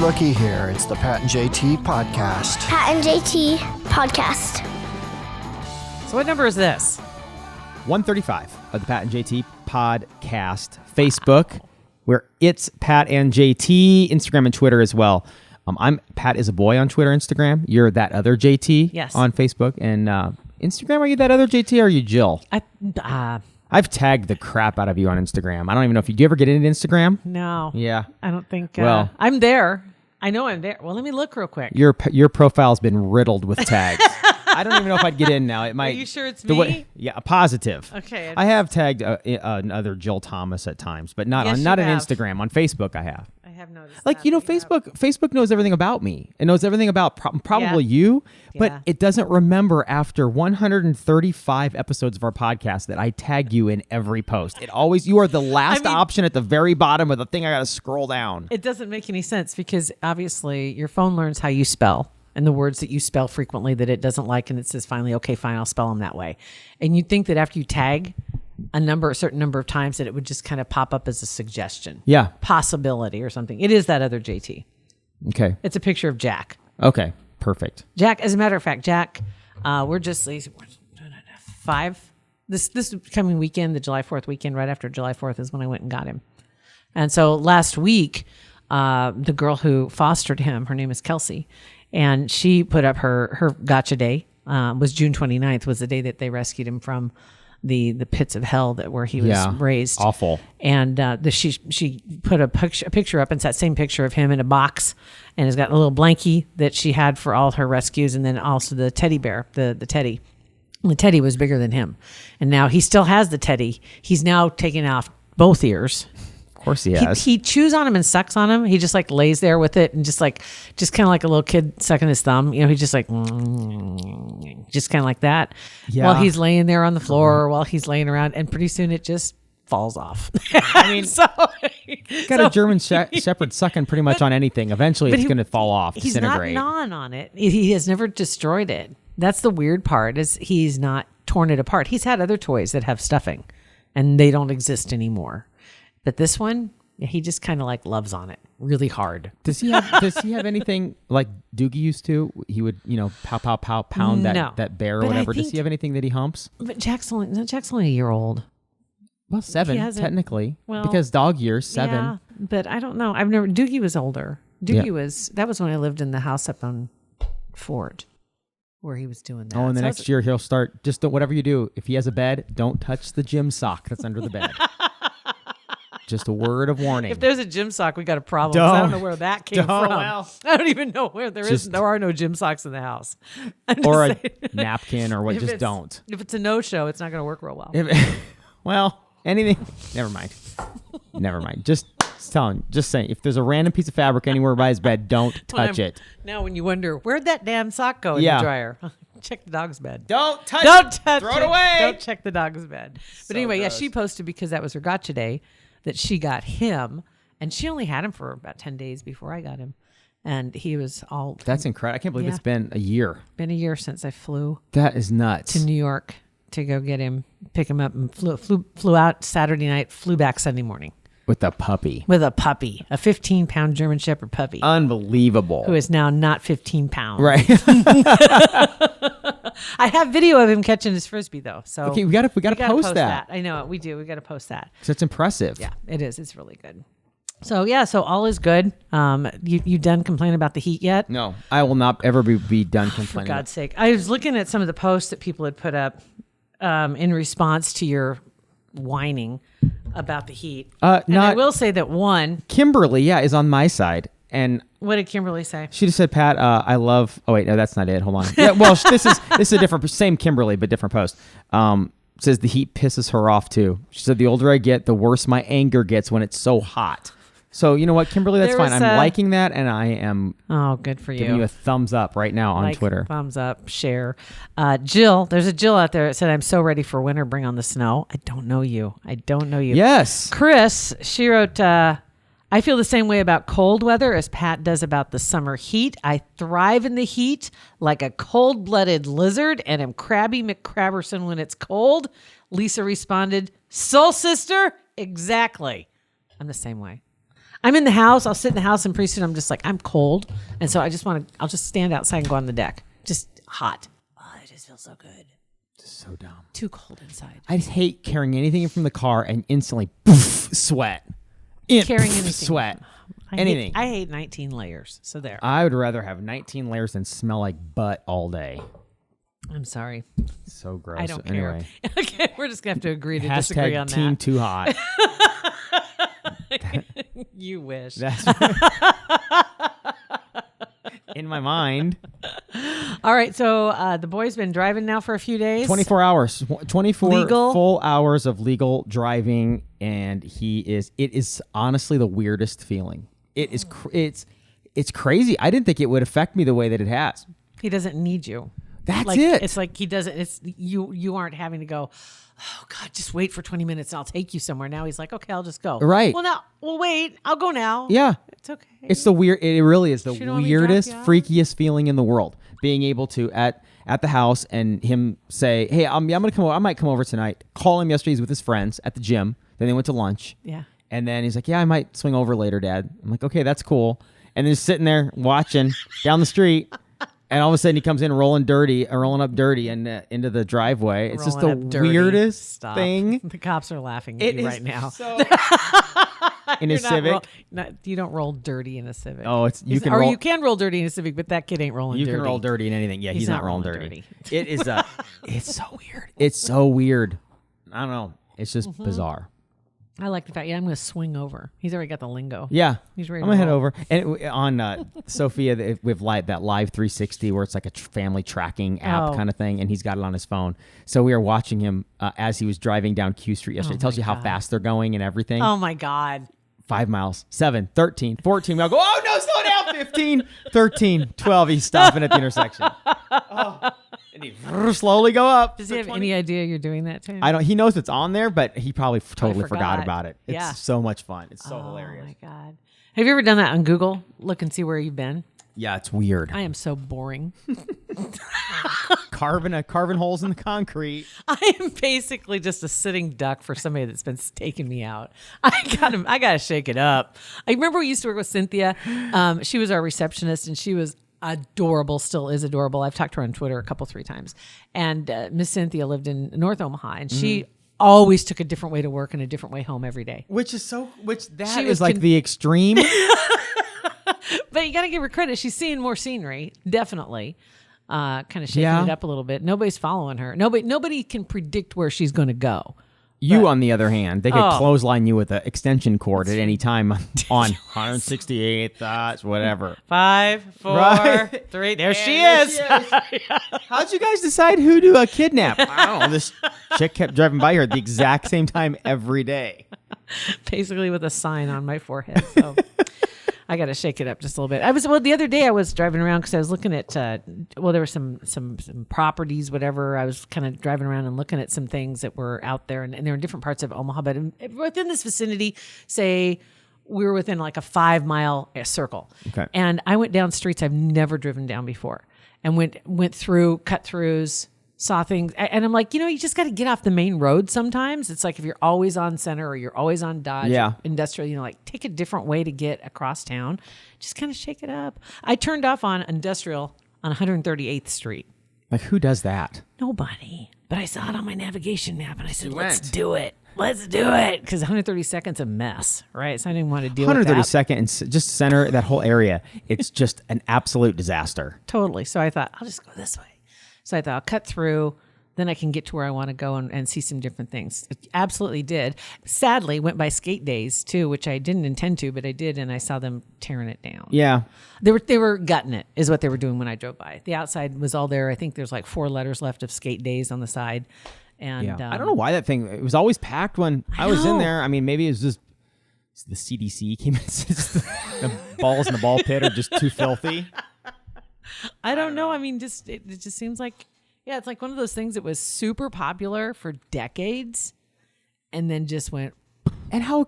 looky here. It's the Pat and JT podcast. Pat and JT podcast. So what number is this? 135 of the Pat and JT podcast. Facebook, where it's Pat and JT. Instagram and Twitter as well. I'm Pat is a boy on Twitter, Instagram. You're that other JT on Facebook. And Instagram, are you that other JT or are you Jill? I've tagged the crap out of you on Instagram. I don't even know if do you ever get into Instagram? No. Yeah. I don't think. Well, I'm there. I know I'm there. Well, let me look real quick. Your profile's been riddled with tags. I don't even know if I'd get in now. It might. Are you sure it's me? Yeah, positive. Okay. I have tagged another Jill Thomas at times, but not on Instagram. On Facebook, I have. I have noticed. Like, Facebook knows everything about me. It knows everything about probably you, but it doesn't remember after 135 episodes of our podcast that I tag you in every post. You are the last option at the very bottom of the thing I got to scroll down. It doesn't make any sense because obviously your phone learns how you spell and the words that you spell frequently that it doesn't like, and it says finally, okay, fine, I'll spell them that way. And you'd think that after you tag a certain number of times that it would just kind of pop up as a suggestion. Yeah. Possibility or something. It is that other JT. Okay. It's a picture of Jack. Okay. Perfect. Jack, as a matter of fact, Jack, we're this coming weekend, the July 4th weekend, right after July 4th is when I went and got him. And so last week, the girl who fostered him, her name is Kelsey, and she put up her gotcha day, was June 29th, was the day that they rescued him from the pits of hell where he was raised. Awful. And she put a picture up, and it's that same picture of him in a box, and has got a little blankie that she had for all her rescues, and then also the teddy bear, the teddy. And the teddy was bigger than him, and now he still has the teddy. He's now taken off both ears. Of course he has. He chews on him and sucks on him. He just like lays there with it and just kind of like a little kid sucking his thumb. He just like, just kind of like that. Yeah. While he's laying there on the floor, or while he's laying around, and pretty soon it just falls off. I mean, a German Shepherd sucking pretty much on anything. Eventually it's going to fall off, disintegrate. He's not gnawing on it. He has never destroyed it. That's the weird part, is he's not torn it apart. He's had other toys that have stuffing and they don't exist anymore. But this one, he just kind of like loves on it really hard. Does he have anything like Doogie used to? He would, pow, pow, pow, pound that bear or whatever. Does he have anything that he humps? But Jack's only a year old. Well, 7 technically, because dog years 7. Yeah, but I don't know. Doogie was older. That was when I lived in the house up on Fort, where he was doing that. Oh, and the next year he'll start, whatever you do, if he has a bed, don't touch the gym sock that's under the bed. Just a word of warning. If there's a gym sock, we got a problem. I don't know where that came from. Well, I don't even know where there are no gym socks in the house. Or a napkin or what. Just don't. If it's a no-show, it's not going to work real well. Anything. Never mind. Just saying. If there's a random piece of fabric anywhere by his bed, don't touch it. Now, when you wonder where'd that damn sock go in the dryer, check the dog's bed. Don't touch it. Throw it away. Don't check the dog's bed. But anyway, gross. She posted, because that was her gotcha day, that she got him, and she only had him for about 10 days before I got him. And he was all... That's incredible. I can't believe it's been a year. Been a year since I flew. That is nuts. To New York to go get him, pick him up, and flew out Saturday night, flew back Sunday morning. With a puppy. A 15-pound German Shepherd puppy. Unbelievable. Who is now not 15 pounds. Right. I have video of him catching his Frisbee, though. So okay, we got to post that. I know, we do. We got to post that. Because it's impressive. Yeah, it is. It's really good. So, all is good. You done complaining about the heat yet? No, I will not ever be done complaining. For God's sake. I was looking at some of the posts that people had put up in response to your whining about the heat. And I will say that Kimberly, is on my side. And what did Kimberly say? She just said, Pat, I love... Oh, wait, no, that's not it. Hold on. Yeah, well, this is a different... Same Kimberly, but different post. Says the heat pisses her off, too. She said, the older I get, the worse my anger gets when it's so hot. So, you know what, Kimberly? That's fine. I'm liking that, and I am... Oh, good for you. Giving you a thumbs up right now on Twitter. Thumbs up, share. Jill, there's a Jill out there that said, I'm so ready for winter, bring on the snow. I don't know you. Yes. Chris, she wrote... I feel the same way about cold weather as Pat does about the summer heat. I thrive in the heat like a cold-blooded lizard and am crabby McCrabberson when it's cold. Lisa responded, Soul sister? Exactly. I'm the same way. I'm in the house. I'll sit in the house and pretty soon I'm just like, I'm cold. And so I'll just stand outside and go on the deck. Just hot. Oh, it just feels so good. So dumb. Too cold inside. I just hate carrying anything from the car and instantly poof, sweat. Carrying anything. Sweat. Anything. I hate 19 layers. So there. I would rather have 19 layers than smell like butt all day. I'm sorry. So gross. I don't anyway. care. Okay, we're just going to have to agree to disagree on team that. too hot. You wish. That's in my mind. All right, so the boy's been driving now for a few days. 24 hours. 24 Legal? full hours of legal driving, and it is honestly the weirdest feeling. It is it's crazy. I didn't think it would affect me the way that it has. He doesn't need you. That's it. It's like he doesn't. It's you aren't having to go. Oh God, just wait for 20 minutes and I'll take you somewhere. Now he's like, okay, I'll just go. Right. Well, wait, I'll go now. Yeah. It's okay. It's it really is the Should I only drop weirdest, you off? freakiest feeling in the world. Being able to at the house and him say, hey, I'm gonna come over. I might come over tonight. Call him yesterday. He's with his friends at the gym. Then they went to lunch. Yeah. And then he's like, yeah, I might swing over later, Dad. I'm like, okay, that's cool. And then he's sitting there watching down the street. And all of a sudden he comes in rolling up dirty and into the driveway. It's just the Rolling up dirty. weirdest Stop. thing. The cops are laughing at you right now. So in a You're not Civic. You don't roll dirty in a Civic. Oh, you can roll dirty in a Civic, but that kid ain't rolling You dirty. can roll dirty in anything. Yeah, he's not rolling rolling dirty. It is it's so weird. It's so weird. I don't know. It's just bizarre. I like the fact, I'm going to swing over. He's already got the lingo. Yeah. He's ready I'm to going to head roll. over. And on Sophia, we have that Live 360 where it's like a family tracking app kind of thing, and he's got it on his phone. So we are watching him as he was driving down Q Street yesterday. It tells you how fast they're going and everything. Oh, my God. 5 miles, 7, 13, 14. I'll go, oh, no, slow down. 15, 13, 12. He's stopping at the intersection. And he slowly go up. Does he have any idea you're doing that to him? I don't. He knows it's on there, but he probably totally forgot forgot. about it. It's Yeah. so much fun. It's so hilarious. Oh, my God. Have you ever done that on Google? Look and see where you've been. Yeah, it's weird. I am so boring. Carving holes in the concrete. I am basically just a sitting duck for somebody that's been taking me out. I gotta shake it up. I remember we used to work with Cynthia. She was our receptionist, and she was adorable, still is adorable. I've talked to her on Twitter a couple, 3 times. And Miss Cynthia lived in North Omaha, and she always took a different way to work and a different way home every day. Which is She is was like the extreme. But you got to give her credit. She's seeing more scenery, definitely. Kind of shaking it up a little bit. Nobody's following her. Nobody can predict where she's going to go. You, on the other hand, they could clothesline you with an extension cord at any time on 168th, whatever. 5, 4, Right. 3. There she is. How'd you guys decide who to kidnap? I don't know. This chick kept driving by here at the exact same time every day. Basically with a sign on my forehead. So I got to shake it up just a little bit. The other day I was driving around because I was looking at, there were some properties, whatever. I was kind of driving around and looking at some things that were out there, and they're in different parts of Omaha, but within this vicinity, say we were within like a 5-mile circle. Okay. And I went down streets I've never driven down before, and went through cut-throughs, saw things, and I'm like, you just got to get off the main road sometimes. It's like if you're always on Center or you're always on Dodge, Yeah. Industrial, like take a different way to get across town. Just kind of shake it up. I turned off on Industrial on 138th Street. Like, who does that? Nobody. But I saw it on my navigation map, and I said, let's went. do it. Let's do it. Because 132nd's a mess, right? So I didn't want to deal with that. 132nd and just Center, that whole area, it's just an absolute disaster. Totally. So I thought, I'll just go this way. So I thought, I'll cut through. Then I can get to where I want to go and see some different things. It absolutely did. Sadly, went by skate days too, which I didn't intend to, but I did, and I saw them tearing it down. Yeah. They were gutting it, is what they were doing when I drove by. The outside was all there. I think there's like 4 letters left of skate days on the side. And I don't know why that thing, it was always packed when I was in know. there. I mean, maybe it was just the CDC came in. The balls in the ball pit are just too filthy. I don't know. I mean, it just seems like, it's like one of those things that was super popular for decades and then just went. And how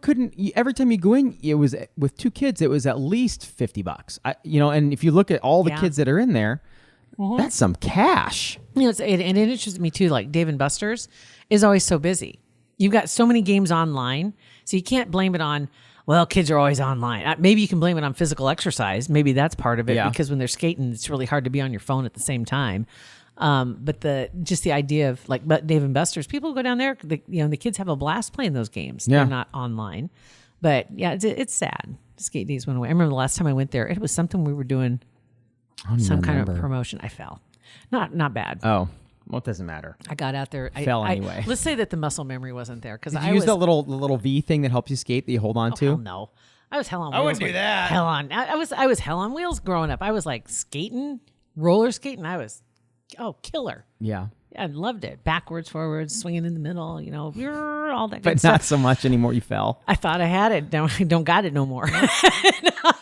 every time you go in, it was with 2 kids, it was at least $50. And if you look at all the kids that are in there, that's some cash. It interests me too. Like Dave & Buster's is always so busy. You've got so many games online, so you can't blame it on Well, kids are always online. Maybe you can blame it on physical exercise. Maybe that's part of it because when they're skating, it's really hard to be on your phone at the same time. But the idea of like Dave and Buster's, people go down there. The kids have a blast playing those games. Yeah. They're not online. But yeah, it's sad. Skate days went away. I remember the last time I went there, it was something we were doing, some kind of promotion. I fell. Not bad. Oh, well, it doesn't matter. I got out there. Fell anyway. Let's say that the muscle memory wasn't there because Did you use that little V thing that helps you skate that you hold on to? Hell no. I was hell on wheels. I wouldn't do that. Hell on. I was hell on wheels growing up. I was like skating, roller skating. I was, killer. Yeah. I loved it. Backwards, forwards, swinging in the middle, all that good But stuff. not so much anymore. You fell. I thought I had it. Don't got it no more.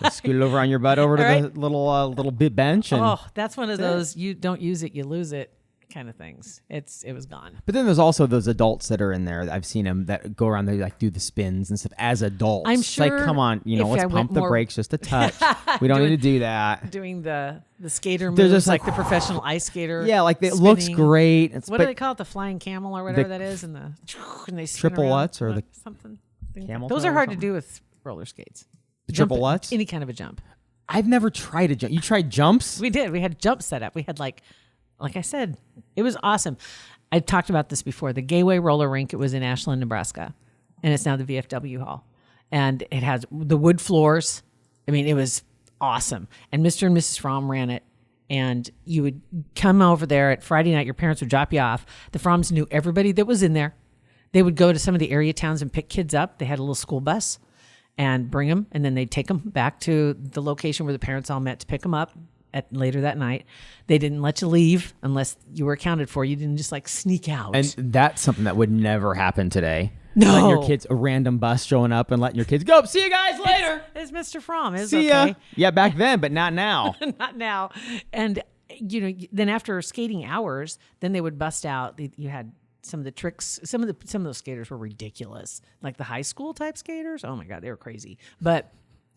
Scoot it over on your butt over to the little bit bench. And that's one of those you don't use it, you lose it kind of things. It was gone. But then there's also those adults that are in there. I've seen them that go around. They like do the spins and stuff as adults. I'm It's like, sure come on, let's pump the brakes just a touch. We don't need to do that. Doing the skater They're moves just like the professional ice skater. Yeah, like it looks spinning. great. What do they call it? The flying camel or whatever that is, and they spin triple around. lutz or the something. camel Those toe are or hard to something? do with roller skates. The triple lutz? Any kind of a jump. I've never tried a jump. You tried jumps? We did. We had jumps set up. We had like I said, it was awesome. I talked about this before. The Gateway Roller Rink, it was in Ashland, Nebraska, and it's now the VFW Hall. And it has the wood floors. I mean, it was awesome. And Mr. and Mrs. Fromm ran it. And you would come over there at Friday night. Your parents would drop you off. The Fromms knew everybody that was in there. They would go to some of the area towns and pick kids up. They had a little school bus and bring them. And then they'd take them back to the location where the parents all met to pick them up later that night. They didn't let you leave unless you were accounted for. You didn't just like sneak out. And that's something that would never happen today. No. Letting your kids, a random bus showing up and letting your kids go, see you guys later. It's Mr. Fromm. It's See okay. ya. Yeah, back then, but not now. Not now. And, then after skating hours, then they would bust out. You had some of the tricks. Some of those skaters were ridiculous. Like the high school type skaters. Oh my God, they were crazy. But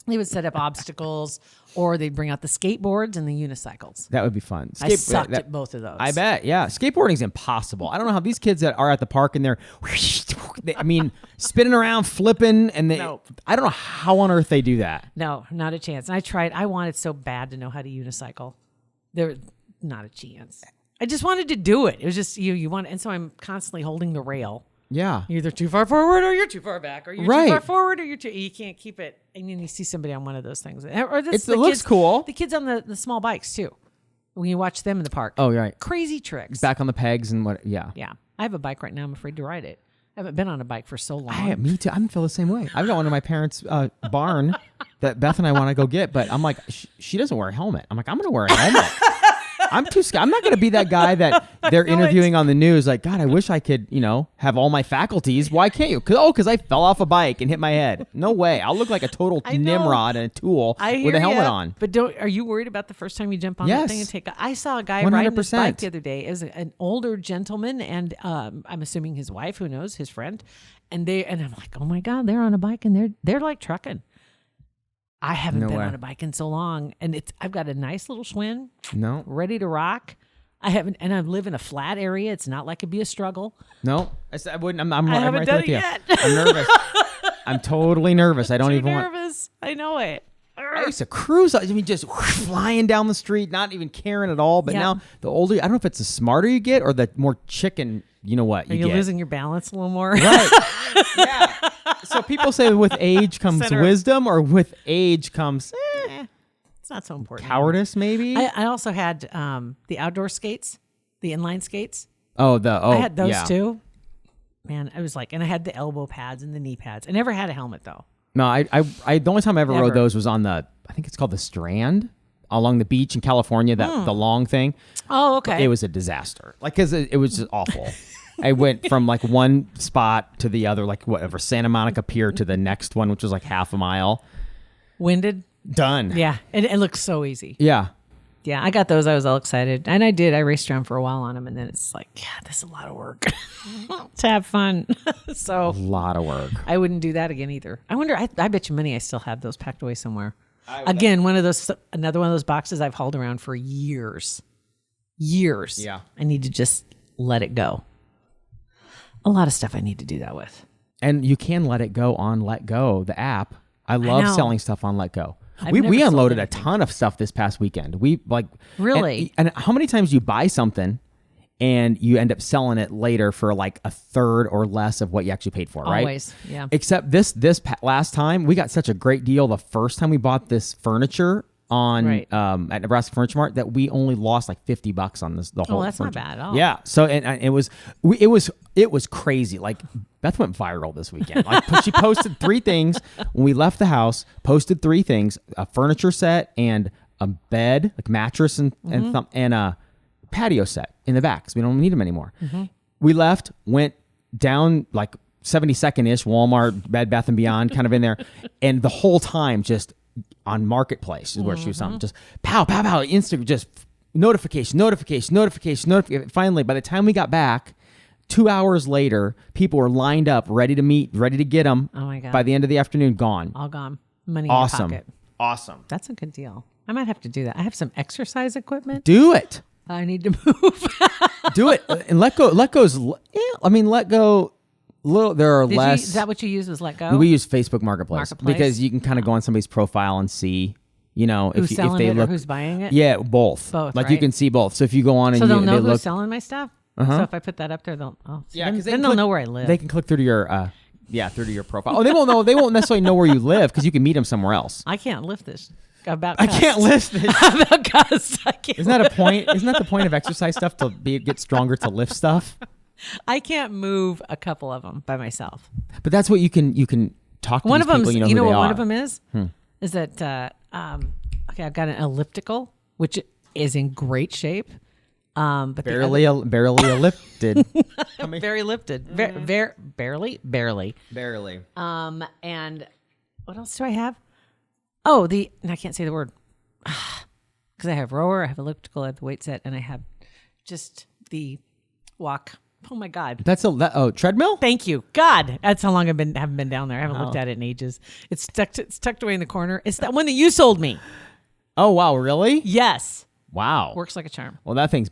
they would set up obstacles, or they'd bring out the skateboards and the unicycles. That would be fun. I sucked at both of those. I bet, yeah. Skateboarding's impossible. I don't know how these kids that are at the park and they're, spinning around, flipping, and No. I don't know how on earth they do that. No, not a chance. And I tried. I wanted so bad to know how to unicycle. There was not a chance. I just wanted to do it. It was just you want, and so I'm constantly holding the rail. Yeah. You're either too far forward or you're too far back, or you're Right. too far forward or you can't keep it. And then you see somebody on one of those things. Or It looks cool. The kids on the small bikes too. When you watch them in the park. Oh, right. Crazy tricks. Back on the pegs and what, yeah. Yeah. I have a bike right now. I'm afraid to ride it. I haven't been on a bike for so long. Me too. I feel the same way. I've got one in my parents' barn that Beth and I want to go get, but I'm like, she doesn't wear a helmet. I'm like, I'm going to wear a helmet. I'm too scared. I'm not going to be that guy that they're interviewing on the news. Like, God, I wish I could, have all my faculties. Why can't you? Because I fell off a bike and hit my head. No way. I'll look like a total Nimrod and a tool with a helmet on. But are you worried about the first time you jump on that thing and take? I saw a guy riding this 100%. bike the other day. It was an older gentleman, and I'm assuming his wife, who knows, his friend, and I'm like, oh my God, they're on a bike and they're like trucking. I haven't been on a bike in so long, and I've got a nice little Schwinn, ready to rock. I live in a flat area. It's not like it'd be a struggle. No, I wouldn't. I'm I haven't right done there with it you. yet. I'm nervous. I'm totally nervous. I don't even want. Nervous. I know it. I used to cruise. I mean, just flying down the street, not even caring at all. But now the older, I don't know if it's the smarter you get or the more chicken. You know what? Are you losing your balance a little more? Right. Yeah. So people say with age comes wisdom, or with age comes it's not so important. cowardice, maybe. I also had the outdoor skates, the inline skates. I had those too. Man, I was like, and I had the elbow pads and the knee pads. I never had a helmet though. No, I the only time I ever rode those was on I think it's called the Strand along the beach in California. The long thing. Oh, okay. It was a disaster. Like, cause it was just awful. I went from like one spot to the other, like whatever, Santa Monica Pier to the next one, which was like half a mile. Winded. Done. Yeah, it looks so easy. Yeah. Yeah, I got those. I was all excited, and I did. I raced around for a while on them, and then it's like, yeah, this is a lot of work to have fun. So A lot of work. I wouldn't do that again either. I wonder. I bet you money I still have those packed away somewhere. Again, another one of those boxes I've hauled around for years. Yeah. I need to just let it go. A lot of stuff I need to do that with. And you can let it go on Let Go, the app. I love know. selling stuff on Let Go. I've We never sold unloaded a anything. ton of stuff this past weekend. We like Really? and how many times do you buy something and you end up selling it later for like a third or less of what you actually paid for, right? Always, yeah. Except last time we got such a great deal the first time we bought this furniture on Right. at Nebraska Furniture Mart that we only lost like $50 on the whole. that's not furniture. bad at all. Yeah. So and it was crazy. Like Beth went viral this weekend. Like she posted 3 things when we left the house. Posted 3 things: a furniture set and a bed, like mattress and a patio set in the back because we don't need them anymore. We left, went down like 72nd-ish Walmart, Bed Bath & Beyond, kind of in there, and the whole time just on Marketplace is where she was selling. Just pow, pow, pow, Instagram, just notification. Finally, by the time we got back, 2 hours later, people were lined up, ready to meet, ready to get them. Oh my God. By the end of the afternoon, gone. All gone. Money Awesome. in your pocket. Awesome. That's a good deal. I might have to do that. I have some exercise equipment. Do it. I need to move. Do it. And Let Go. Let Go's. Yeah, I mean, Let Go. There are less. Is that what you use? Was Let Go? We use Facebook Marketplace Marketplace? because you can kind of go on somebody's profile and see, who's if selling they it look. or who's buying it? Yeah, both. Both, Like you right? can see both. So if you go on and So they'll know they who's look, selling my stuff. So if I put that up there, they'll. Oh, so then then they'll know where I live. They can click through to your through to your profile. Oh, they won't know. They won't necessarily know where you live because you can meet them somewhere else. I can't lift this. About I cuss. can't lift this. About cuss. I can't. Isn't that a point? Isn't that the point of exercise stuff to get stronger to lift stuff? I can't move a couple of them by myself. But that's what you can talk to. One these of them, people, you who know they what are. one of them is? Is that okay? I've got an elliptical, which is in great shape. But barely lifted. very lifted, barely. Barely. And what else do I have? Oh, and I can't say the word because I have rower, I have elliptical, I have the weight set, and I have just the walk. Oh my God! That's treadmill. Thank you, God. That's how long haven't been down there. I haven't looked at it in ages. It's tucked away in the corner. It's that one that you sold me. Oh wow, really? Yes, Wow. works like a charm. Well, that thing's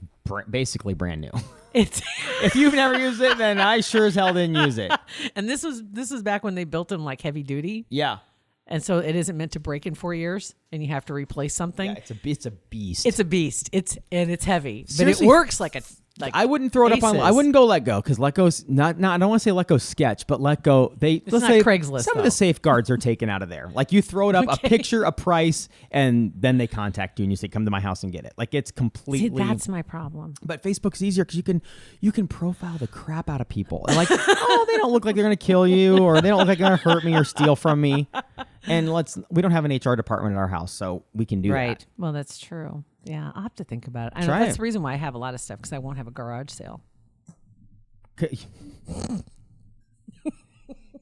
basically brand new. It's If you've never used it, then I sure as hell didn't use it. and this was back when they built them like heavy duty, Yeah. and so it isn't meant to break in 4 years, and you have to replace something. Yeah, it's a beast. It's a beast. It's heavy, Seriously, but it works like a. Like I wouldn't throw it up on. Aces. I wouldn't go Let Go because Let Go's not. I don't want to say Let Go sketch, but Let Go. Let's not say Craigslist, Some of though. the safeguards are taken out of there. Like you throw it up, a picture, a price, and then they contact you and you say, "Come to my house and get it." Like it's See, completely. that's my problem. But Facebook's easier because you can profile the crap out of people. And like, oh, they don't look like they're gonna kill you, or they don't look like they're gonna hurt me or steal from me. And we don't have an HR department at our house, so we can do Right. that. Well, that's true. Yeah, I'll have to think about it. I know Try that's it. the reason why I have a lot of stuff because I won't have a garage sale. Okay.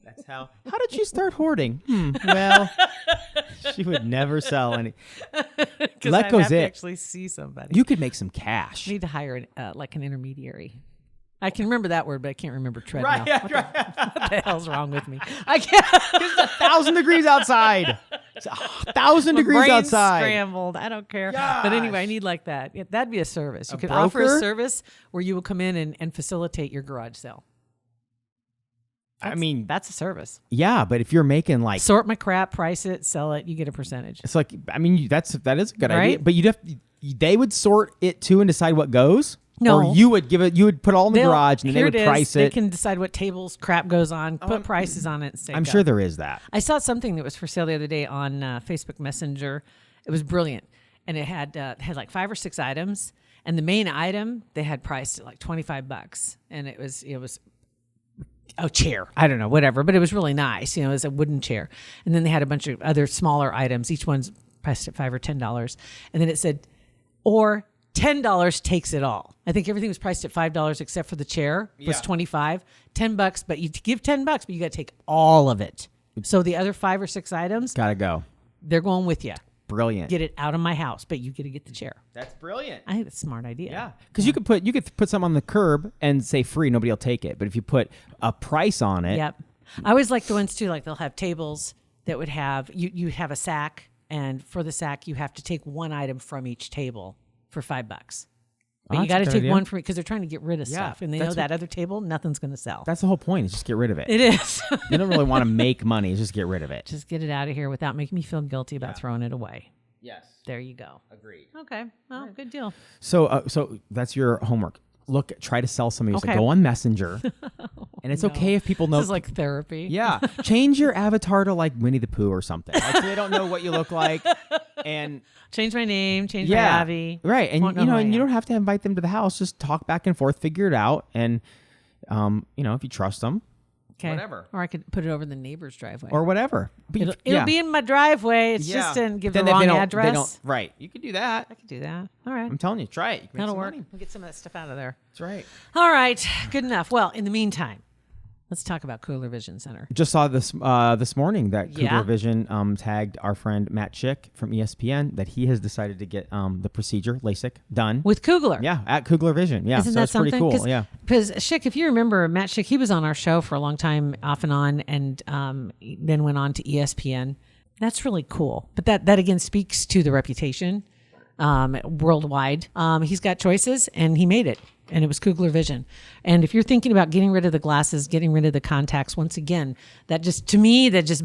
That's how. How did she start hoarding? Well, she would never sell any. Because Let I Go's have to it. actually see somebody. You could make some cash. I need to hire like an intermediary. I can remember that word, but I can't remember treadmill. Right, yeah, What the hell's wrong with me? I can't. It's 1,000 degrees outside. It's 1,000 degrees Brain's outside. scrambled. I don't care. But anyway, I need like that. Yeah, that'd be a service. You could offer broker? a service where you will come in and facilitate your garage sale. I mean, That's a service. yeah, but if you're making like, Sort my crap, price it, sell it. You get a percentage. it's like, I mean, that is a good idea. Right? But they would sort it too and decide what goes. No. Or you would put it all in the garage and then they Here would it is. price They it. can decide what tables crap goes on, put prices on it, and say I'm go. sure there is that. I saw something that was for sale the other day on Facebook Messenger. It was brilliant, and it had like 5 or 6 items, and the main item they had priced at like $25, and it was a chair. I don't know, whatever, but it was really nice. It was a wooden chair, and then they had a bunch of other smaller items. Each one's priced at $5 or $10, and then it said, or $10 takes it all. I think everything was priced at $5 except for the chair was $25, $10, but you give $10, but you got to take all of it. So the other 5 or 6 items, Gotta go. they're going with you. Brilliant. Get it out of my house, but you get to get the chair. That's brilliant. I think that's a smart idea. Yeah, because you could put something on the curb and say free, nobody will take it. But if you put a price on it, Yep. I always like the ones too, like they'll have tables that would have, you have a sack, and for the sack, you have to take one item from each table for $5. But you that's a got to good take idea. one for me because they're trying to get rid of Yeah, stuff. And they know that's that other table, nothing's going to sell. That's the whole point. Is just get rid of it. It is. You don't really want to make money. Just get rid of it. Just get it out of here without making me feel guilty about throwing it away. Yes. There you go. Agreed. Okay. Well, good deal. So that's your homework. Look, try to sell somebody. Okay. So go on Messenger, and it's okay if people know. This is like therapy. Yeah, change your avatar to like Winnie the Pooh or something. Like, so they don't know what you look like, and Change my name. Change my Abby. right. And Won't know you know, who I and you am. don't have to invite them to the house. Just talk back and forth, figure it out, and if you trust them, Okay. whatever. Or I could put it over the neighbor's driveway. or whatever. But It'll be in my driveway. It's just didn't give the Then if wrong they address. Right. You could do that. I could do that. All right. I'm telling you, try it. You can make That'll some work. money. We'll get some of that stuff out of there. That's right. All right. Good enough. Well, in the meantime, let's talk about Cooler Vision Center. Just saw this morning that Yeah. Cougar Vision tagged our friend Matt Schick from ESPN that he has decided to get the procedure LASIK done With Kugler. Yeah, at Cougar Vision. Yeah, Isn't so that it's pretty something? cool. Yeah, Because Schick, if you remember, Matt Schick, he was on our show for a long time, off and on, and then went on to ESPN. That's really cool. But that again speaks to the reputation worldwide. He's got choices, and he made it. And it was Kugler Vision. And if you're thinking about getting rid of the glasses, getting rid of the contacts, once again, that just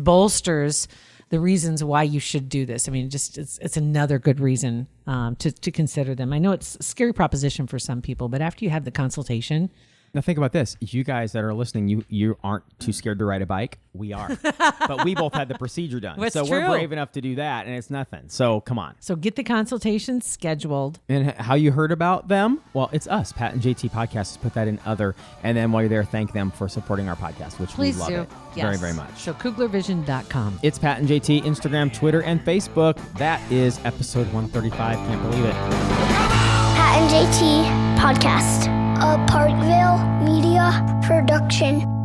bolsters the reasons why you should do this. I mean, it's another good reason to consider them. I know it's a scary proposition for some people, but after you have the consultation. Now think about this. You guys that are listening, you aren't too scared to ride a bike. We are. But we both had the procedure done. That's so true. we're brave enough to do that, and it's nothing. So come on. So get the consultation scheduled. And how you heard about them? Well, it's us, Pat and JT Podcast. Put that in other. And then while you're there, thank them for supporting our podcast, which Please we love do. it Yes. very, very much. So kuglervision.com. It's Pat and JT, Instagram, Twitter, and Facebook. That is episode 135. Can't believe it. Pat and JT Podcast. A Parkville Media Production.